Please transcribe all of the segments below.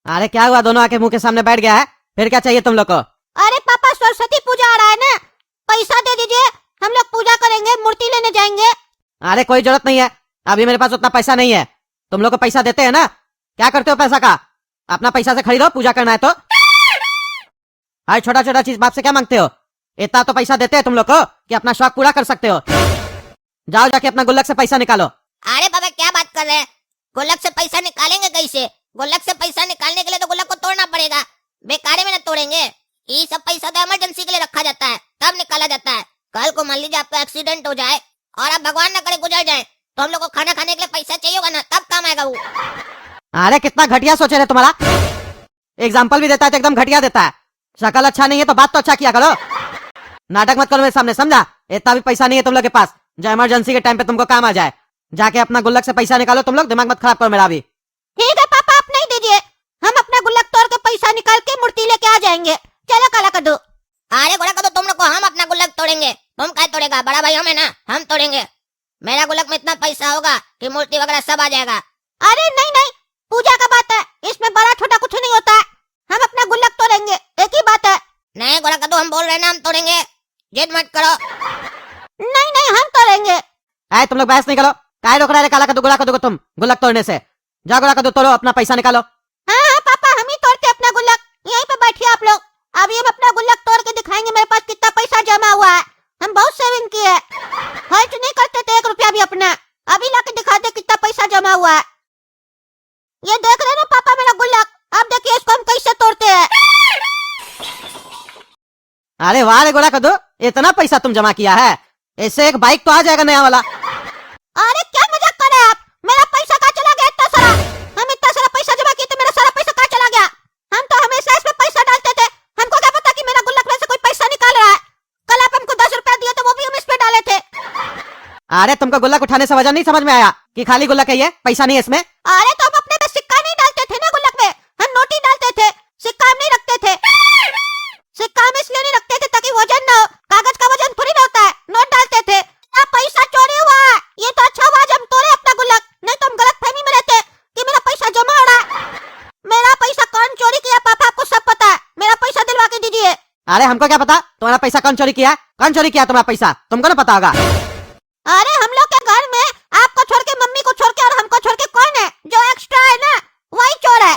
अरे क्या हुआ, दोनों आके मुंह के सामने बैठ गया है, फिर क्या चाहिए तुम लोग को? अरे पापा सरस्वती पूजा आ रहा है ना, पैसा दे दीजिए, हम लोग पूजा करेंगे, मूर्ति लेने जाएंगे। अरे कोई जरूरत नहीं है, अभी मेरे पास उतना पैसा नहीं है। तुम लोग को पैसा देते हैं ना, क्या करते हो पैसा का? अपना पैसा से खरीदो, पूजा करना है तो। हर छोटा छोटा चीज बाप से क्या मांगते हो? इतना तो पैसा देते हैं तुम लोग को कि अपना शौक पूरा कर सकते हो। जाओ जाके अपना गुल्लक से पैसा निकालो। अरे बाबा क्या बात कर रहे हैं, गुल्लक से पैसा निकालेंगे कैसे? गुल्लक से पैसा निकालने के लिए तो गुल्लक को तोड़ना पड़ेगा, बेकार में न तोड़ेंगे। ये सब पैसा तो इमरजेंसी के लिए रखा जाता है, तब निकाला जाता है। कल को मान लीजिए आपका एक्सीडेंट हो जाए और आप भगवान न करे गुजर जाए, तो हम लोग को खाना खाने के लिए पैसा चाहिए होगा ना, तब काम आएगा वो। अरे कितना घटिया सोचे रहे तुम्हारा। एग्जाम्पल भी देता है तो एकदम घटिया देता है। शक्ल अच्छा नहीं है तो बात तो अच्छा किया करो। नाटक मत करो मेरे सामने, समझा? इतना भी पैसा नहीं है तुम लोग के पास जो इमरजेंसी के टाइम पे तुमको काम आ जाए। जाके अपना गुल्लक से पैसा निकालो तुम लोग, दिमाग मत खराब करो मेरा भी। ठीक है पापा, आप नहीं दीजिए, हम अपना गुल्लक तोड़ के पैसा निकाल के मूर्ति लेके आ जाएंगे। चलो काला कद्दू। अरे गोला कद्दू, तुम लोग को हम अपना गुल्लक तोड़ेंगे, तुम क्या तोड़ेगा? बड़ा भाई हम है ना, हम तोड़ेंगे। मेरा गुल्लक में इतना पैसा होगा कि मूर्ति वगैरह सब आ जाएगा। अरे नहीं नहीं, पूजा का बात है, इसमें बड़ा छोटा कुछ नहीं होता है, हम अपना गुल्लक तोड़ेंगे, एक ही बात है। नहीं गोला कद्दू, हम बोल रहे हैं ना, हम तोड़ेंगे, जिद मत करो। नहीं नहीं, हम तोड़ेंगे। आए तुम लोग बहस नहीं करो, काय रोक रहा है काला कद्दू गुला कद्दू को तुम गुल्लक तोड़ने से? जाओ गुला कद्दू तोड़ो, अपना पैसा निकालो। हाँ हाँ पापा, हम ही तोड़ते अपना गुल्लक, यहीं पे बैठिए आप लोग। अभी हम अपना गुल्लक तोड़ के दिखाएंगे मेरे पास कितना पैसा जमा हुआ है। हम बहुत सेविंग किए, खर्च नहीं करते थे 1 रुपया भी अपना। अभी लाके दिखा दे कितना पैसा जमा हुआ है। ये देख रहे ना पापा मेरा गुल्लक, अब देखिए इसको हम कैसे तोड़ते हैं। अरे वाह रे गुला कद्दू, इतना पैसा तुम जमा किया है, इससे एक बाइक तो आ जाएगा नया वाला। अरे क्या मजाक कर रहे हैं आप? मेरा पैसा कहाँ चला गया इतना सारा? हम इतना सारा पैसा जमा किए थे, मेरा सारा पैसा कहाँ चला गया? हम तो हमेशा इसमें पैसा डालते थे, हमको क्या पता कि मेरा गुल्लक में से कोई पैसा निकाल रहा है। कल आप हमको 10 रुपया दिए तो वो भी हम इस पे डाले थे। अरे तुमको गुल्लक उठाने से वजह नहीं समझ में आया कि खाली गुल्लक है ये, पैसा नहीं है इसमें? अरे तो हम अपने में सिक्का नहीं डालते थे ना गुल्लक में, हम नोट ही डालते थे, सिक्का हम नहीं रखते थे। सिक्का हम इसलिए नहीं रखते थे ताकि वजन न हो, कागज का वजन थोड़ी ना होता है, नोट डालते थे। अब पैसा चोरी हुआ है, ये तो अच्छा हुआ जब हम तोड़े अपना गुल्लक, नहीं तो हम गलतफहमी में रहते कि मेरा पैसा जमा हो रहा है। मेरा पैसा कौन चोरी किया पापा आपको सब पता है, मेरा पैसा दिलवा के दीजिए। अरे हमको क्या पता तुम्हारा पैसा कौन चोरी किया? कौन चोरी किया तुम्हारा पैसा, तुमको ना पता होगा। अरे हम लोग के घर में आपको छोड़ के, मम्मी को छोड़ के और हमको छोड़ के कौन है जो एक्स्ट्रा है ना, वही चोर है।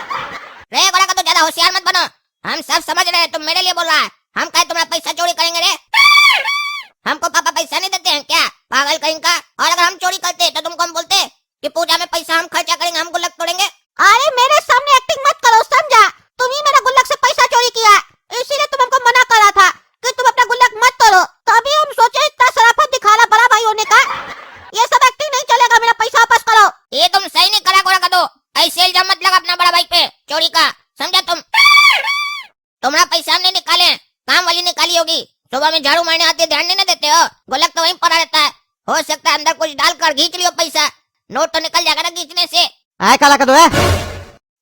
रे गोला कद्दू, ज्यादा होशियार मत बनो, हम सब समझ रहे हैं, तुम मेरे लिए बोल रहा है। हम क्या तुम्हारा पैसा चोरी करेंगे रे? हमको पापा पैसा नहीं देते हैं क्या, पागल कहीं का? और अगर हम चोरी करते तो तुमको हम बोलते कि पूजा में पैसा हम खर्चा करेंगे, हम गुल्लक तोड़ेंगे? अरे मेरे सामने एक्टिंग मत करो, समझा? तुम ही मेरा गुल्लक से पैसा चोरी किया है, इसीलिए तुम हमको मना कर रहा था कि तुम अपना गुल्लक मत तोड़ो, तभी हम सोचे इतना शराफत दिखा रहा बड़ा भाई होने का। ये सब एक्टिंग नहीं चलेगा, मेरा पैसा वापस करो। ये तुम सही नहीं करा गोला कद्दू, ऐसे इल्जाम मत लगा अपना बड़ा भाई पे चोरी का, समझा? तुम्हारा पैसा हम नहीं निकाले, काम वाली निकाली होगी। सुबह में झाड़ू मारने आती है, ध्यान नहीं देते हो, गुल्लक तो वहीं पड़ा रहता है। हो सकता है अंदर कुछ डालकर खींच लियो पैसा, नोट तो निकल जाएगा ना खींचने से। आए काला कद्दू है,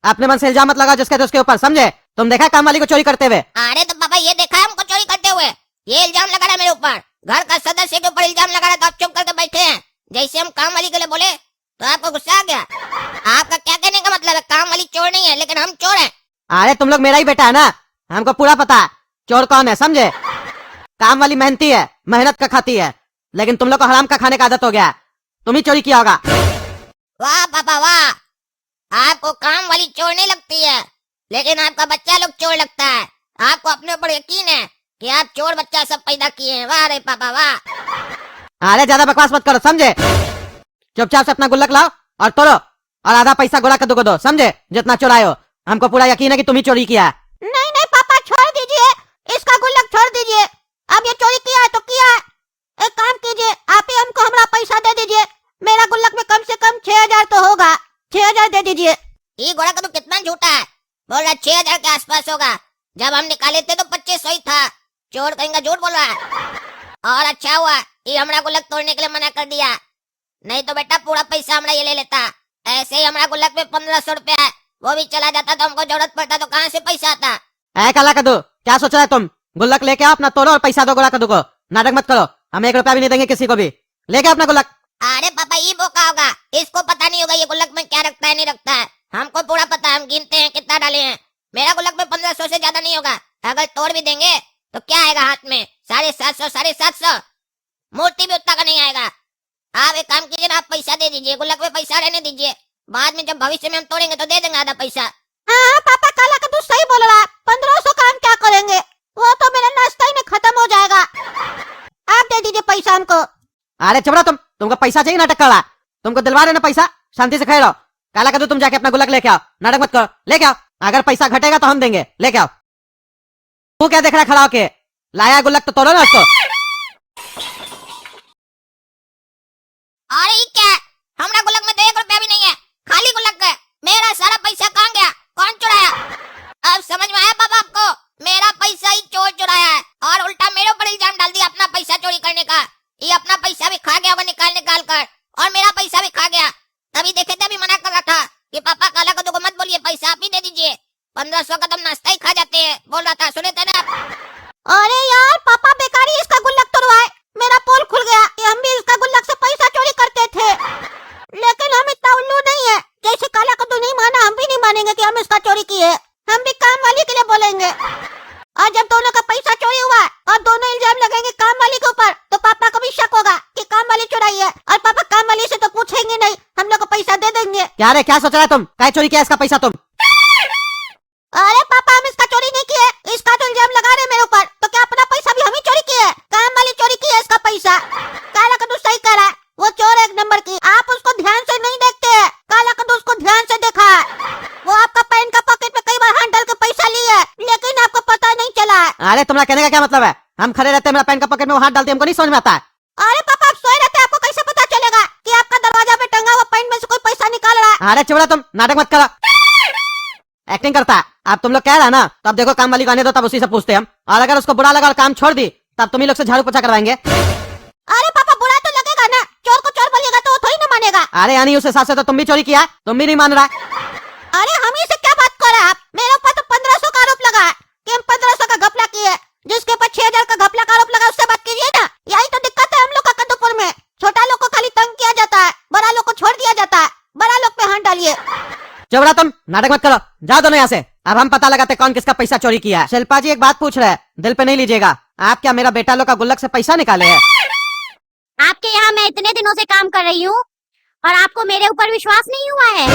अपने मन से इल्जाम मत लगा जिसके तो उसके ऊपर, समझे? तुम देखा काम वाली को चोरी करते हुए? अरे तो पापा ये देखा है हमको चोरी करते हुए, ये इल्जाम लगा रहा है मेरे ऊपर, घर का सदस्य के ऊपर इल्जाम लगा रहा है, तो आप चुप करके बैठे हैं। जैसे हम काम वाली के लिए बोले तो आपको गुस्सा आ गया। आपका क्या कहने का मतलब है? काम वाली चोर नहीं है लेकिन हम चोर हैं। अरे तुम लोग मेरा ही बेटा है ना, हमको पूरा पता है चोर कौन है, समझे? काम वाली मेहनती है, मेहनत का खाती है, लेकिन तुम लोग को हराम का खाने का आदत हो गया है, तुम ही चोरी किया होगा। वाह पापा वाह, आपको काम वाली चोर नहीं लगती है, लेकिन आपका बच्चा लोग चोर लगता है। आपको अपने ऊपर यकीन है कि आप चोर बच्चा सब पैदा किए हैं। वाह रे पापा वाह। अरे ज्यादा बकवास मत करो, समझे? चुपचाप से अपना गुल्लक लाओ और तोड़ो, और आधा पैसा गुला कद्दू को दो, समझे? जितना चुराए हो, हमको पूरा यकीन है कि तुम ही चोरी किया है। नहीं नहीं पापा, छोड़ दीजिए, इसका गुल्लक छोड़ दीजिए। अब ये चोरी किया है तो किया है, एक काम कीजिए, आप ही हमको हमारा पैसा दे दीजिए। मेरा गुल्लक में कम से कम 6,000 तो होगा, 6,000 दे दीजिए। ये गोला कद्दू कितना झूठा है, बोल रहा 6,000 के आसपास होगा, जब हम निकाले थे तो 2500 ही था। चोर कहीं का झूठ बोल रहा है। और अच्छा हुआ ये हमारा गुल्लक तोड़ने के लिए मना कर दिया, नहीं तो बेटा पूरा पैसा हमारा ये ले लेता। ऐसे ही हमारा गुल्लक में 1500 रुपया है, वो भी चला जाता तो हमको जरूरत पड़ता तो कहाँ से पैसा आता? ऐ काला कद्दू, क्या सोच रहा है तुम? गुल्लक लेके आओ, अपना तोड़ो और पैसा दो गुला कद्दू को। नाटक मत करो, हम 1 रुपया भी नहीं देंगे किसी को भी। लेके अपना गुल्लक। अरे पापा ये बोका होगा, इसको पता नहीं होगा ये गुल्लक में क्या रखता है नहीं रखता है। हमको पूरा पता है, हम गिनते हैं कितना डाले हैं। मेरा गुल्लक में 1500 से ज्यादा नहीं होगा। अगर तोड़ भी देंगे तो क्या आएगा हाथ में? 750, 750। मूर्ति भी उतना का नहीं आएगा। आप एक काम कीजिए ना, आप पैसा दे दीजिए, गुल्लक में पैसा रहने दीजिए। बाद में जब भविष्य में हम तोड़ेंगे तो दे देंगे आधा पैसा। हाँ पापा, काला कद्दू सही बोल रहा है। 1500 का हम क्या करेंगे? वो तो मेरा नाश्ता ही में खत्म हो जाएगा। आप दे दीजिए पैसा हमको। अरे चबड़ा, तुमको पैसा चाहिए, नाटक कर रहा। तुमको दिलवा रहे ना पैसा, शांति से खड़े रहो। काला कद्दू, तुम जाके अपना गुल्लक लेके आओ, नाटक मत करो, लेके आओ। अगर पैसा घटेगा तो हम देंगे, लेके आओ। तू क्या देख रहा खड़ा होके? लाया गुल्लक तो तोड़ो ना उसको। अरे ये क्या है? हमारा गुल्लक में तो 1 रुपया भी नहीं है, खाली गुल्लक है। मेरा सारा पैसा कहाँ गया? कौन चुराया? अब समझ में आया पापा आपको? मेरा पैसा ही चोर चुराया है और उल्टा मेरे ऊपर इल्जाम डाल दिया अपना पैसा चोरी करने का। ये अपना पैसा भी खा गया होगा निकाल निकाल कर, और मेरा पैसा भी खा गया। तभी देखे थे, अभी मना कर रहा था कि पापा काला कद्दू को मत बोलिए, पैसा आप ही दे दीजिए। 1500 का तुम नाश्ता ही खा जाते हैं, बोल रहा था, सुने थे ना आप? अरे यार पापा, बेकारी इसका गुल्लक तोड़वाए। मेरा पोल खुल गया कि हम भी इसका गुल्लक से पैसा चोरी करते थे। लेकिन हम इतना उल्लू नहीं है। जैसे काला कद्दू नहीं माना, हम भी नहीं मानेंगे कि हम इसका चोरी किए। हम भी काम वाली के लिए बोलेंगे। और जब दोनों का पैसा चोरी हुआ और दोनों इल्जाम लगाएंगे काम वाली के ऊपर, तो पापा को भी शक होगा कि काम वाली चुराई है। और पापा काम वाली से तो पूछेंगे नहीं, हम लोग को पैसा दे देंगे। क्या रे, क्या सोच रहा है तुम? क्या चोरी किया इसका पैसा तुम? अरे पापा, हम इसका चोरी नहीं किए। इसका तो इल्जाम लगा रहे मेरे ऊपर, तो क्या अपना पैसा भी हम ही चोरी किए? काम वाली चोरी की है इसका पैसा। काला कद्दू सही कह रहा है, वो चोर 1 नंबर की। आप उसको ध्यान से नहीं देखते। काला कद्दू उसको ध्यान से देखा है। वो आपका पैंट का पॉकेट में कई बार हाथ डाल के पैसा लिया है, लेकिन आपको पता नहीं चला है। अरे तुम्हारा कहने का क्या मतलब है? हम खड़े रहते हैं, मेरा पैंट का पॉकेट में वो हाथ डालते, हमको नहीं समझ में आता है। अरे पापा, आप सोए रहते, आपको कैसे पता चलेगा कि आपका दरवाजा पे टंगा हुआ पैंट में से कोई पैसा निकाल रहा है? अरे चबड़ा, तुम नाटक मत करो, एक्टिंग करता है। अब तुम लोग कह रहा है ना, तो अब देखो काम वाली को आने दो, तब उसी से पूछते हम। और अगर उसको बुरा लगा और काम छोड़ दी, तब तुम ही लोग से झाड़ू पोछा करवाएंगे। अरे पापा, बुरा तो लगेगा ना। चोर को चोर बोलिएगा तो वो थोड़ी ना मानेगा। अरे यानी उस हिसाब से तो तुम भी चोरी किया है, तुम भी नहीं मान रहा। अरे हम ही से क्या बात कर रहे हैं आप? मेरे ऊपर तो 1500 का आरोप लगा है कि हम 1500 का घपला किए। जिसके ऊपर 6000 का घपला का आरोप लगा, उससे बात कीजिए ना। यही तो दिक्कत है हम लोग का कद्दूपुर में। छोटा लोग को खाली तंग किया जाता है, बड़ा लोग को छोड़ दिया जाता है। बड़ा लोग पे हाथ डालिए। चबड़ा, तुम नाटक मत करो, जाओ दोनों यहाँ से। अब हम पता लगाते कौन किसका पैसा चोरी किया है। शिल्पा जी, एक बात पूछ रहे हैं, दिल पे नहीं लीजिएगा। आप क्या मेरा बेटा लोग का गुल्लक से पैसा निकाले हैं? आपके यहाँ मैं इतने दिनों से काम कर रही हूँ और आपको मेरे ऊपर विश्वास नहीं हुआ है?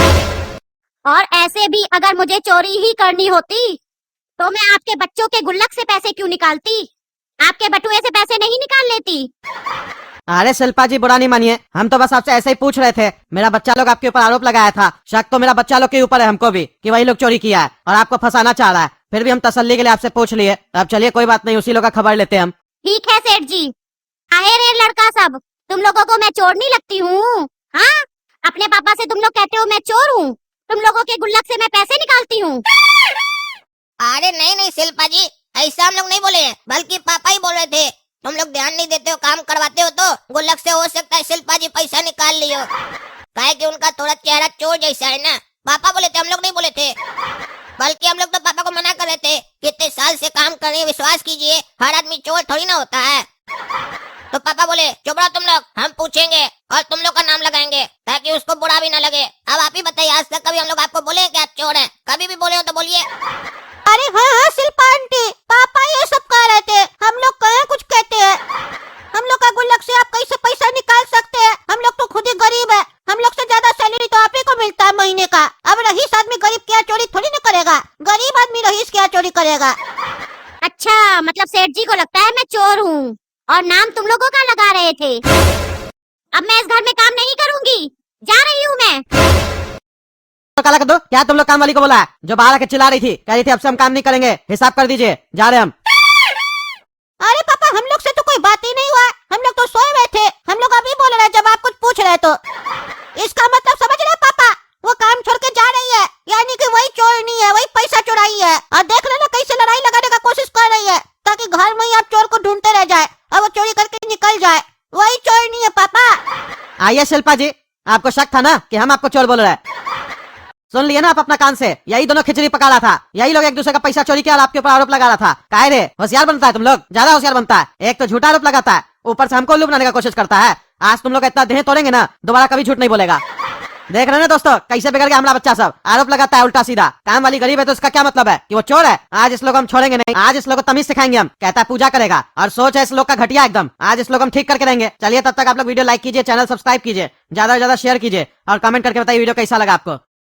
और ऐसे भी अगर मुझे चोरी ही करनी होती तो मैं आपके बच्चों के गुल्लक से पैसे क्यों निकालती? आपके बटुए से पैसे नहीं निकाल लेती? अरे शिल्पा जी, बुरा नहीं मानिए, हम तो बस आपसे ऐसे ही पूछ रहे थे। मेरा बच्चा लोग आपके ऊपर आरोप लगाया था, शक तो मेरा बच्चा लोग के ऊपर है, हमको भी, कि वही लोग चोरी किया है और आपको फंसाना चाह रहा है। फिर भी हम तसल्ली के लिए आपसे पूछ लिए। अब चलिए, कोई बात नहीं, उसी लोग का खबर लेते हैं हम। ठीक है सेठ जी। आए रे लड़का सब, तुम लोगों को मैं चोर नहीं लगती हूँ? हाँ, अपने पापा से तुम लोग कहते हो मैं चोर हूँ, तुम लोगों के गुल्लक से मैं पैसे निकालती हूँ। अरे नहीं नहीं शिल्पा जी, ऐसा हम लोग नहीं बोले हैं, बल्कि पापा ही बोल रहे थे। तुम लोग ध्यान नहीं देते हो, काम करवाते हो तो गुल्लक से हो सकता है शिल्पा जी पैसा निकाल लियो। काहे कि उनका थोड़ा चेहरा चोर जैसा है ना। पापा बोले थे, हम लोग नहीं बोले थे। बल्कि हम लोग तो पापा को मना कर रहे थे कि इतने साल से काम कर रहे हैं, विश्वास कीजिए, हर आदमी चोर थोड़ी ना होता है। तो पापा बोले, चुप रहो तुम लोग, हम पूछेंगे और तुम लोग का नाम लगाएंगे ताकि उसको बुरा भी ना लगे। अब आप ही बताइए, आज तक कभी हम लोग आपको बोले कि आप चोर हैं? कभी भी बोले हो तो बोलिए। अरे हाँ हाँ शिल्पा आंटी, पापा ये सब कह रहे थे, हम लोग कहाँ कुछ कहते हैं। हम लोग का गुल्लक से आप कैसे पैसा निकाल सकते हैं? हम लोग तो खुद ही गरीब है, हम लोग से ज्यादा सैलरी तो आप ही को मिलता है महीने का। अब रईस आदमी गरीब क्या चोरी थोड़ी ना करेगा, गरीब आदमी रईस क्या चोरी करेगा। अच्छा, मतलब सेठ जी को लगता है मैं चोर हूँ और नाम तुम लोगों का लगा रहे थे। अब मैं इस घर में काम नहीं करूँगी, जा रही हूँ मैं। तो काला कद्दू, क्या तुम लोग काम वाली को बोला है जो बाहर आके चिल्ला रही थी, कह रही थी अब से हम काम नहीं करेंगे, हिसाब कर दीजिए, जा रहे हम। अरे पापा, हम लोग से तो कोई बात ही नहीं हुआ, हम लोग तो सोए हुए थे। हम लोग अभी बोल रहे हैं जब आप कुछ पूछ रहे तो। इसका मतलब समझ रहे पापा, वो काम छोड़ के जा रही है, यानी कि वही चोर नहीं है, वही पैसा चुराई है। और देख लेना कैसे लड़ाई लगाने का कोशिश कर रही है ताकि घर में ही आप चोर को ढूंढते रह जाए और वो चोरी करके निकल जाए। वही चोर नहीं है पापा। आइए शिल्पा जी, आपको शक था ना कि हम आपको चोर बोल रहे हैं? सुन लिए ना आप अपना कान से, यही दोनों खिचड़ी पका रहा था, यही लोग एक दूसरे का पैसा चोरी किया और आपके ऊपर आरोप लगा रहा था। काहे रे, होशियार बनता है तुम लोग, ज्यादा होशियार बनता है। एक तो झूठा आरोप लगाता है, ऊपर से हमको उल्लू बनाने का कोशिश करता है। आज तुम लोग इतना देह तोड़ेंगे ना, दोबारा कभी झूठ नहीं बोलेगा। देख रहे हैं ना दोस्तों, कैसे बिगड़ गया हमारा बच्चा सब। आरोप लगाता है उल्टा सीधा। काम वाली गरीब है तो इसका क्या मतलब है कि वो चोर है। आज इस लोग हम छोड़ेंगे नहीं, आज इस लोग को तमीज सिखाएंगे हम। कहता है पूजा करेगा और सोच है इस लोग का घटिया एकदम। आज इस लोग हम ठीक करके देंगे। चलिए तब तक आप लोग वीडियो लाइक कीजिए, चैनल सब्सक्राइब कीजिए, ज्यादा से ज्यादा शेयर कीजिए और कमेंट करके बताइए वीडियो कैसा लगा आपको।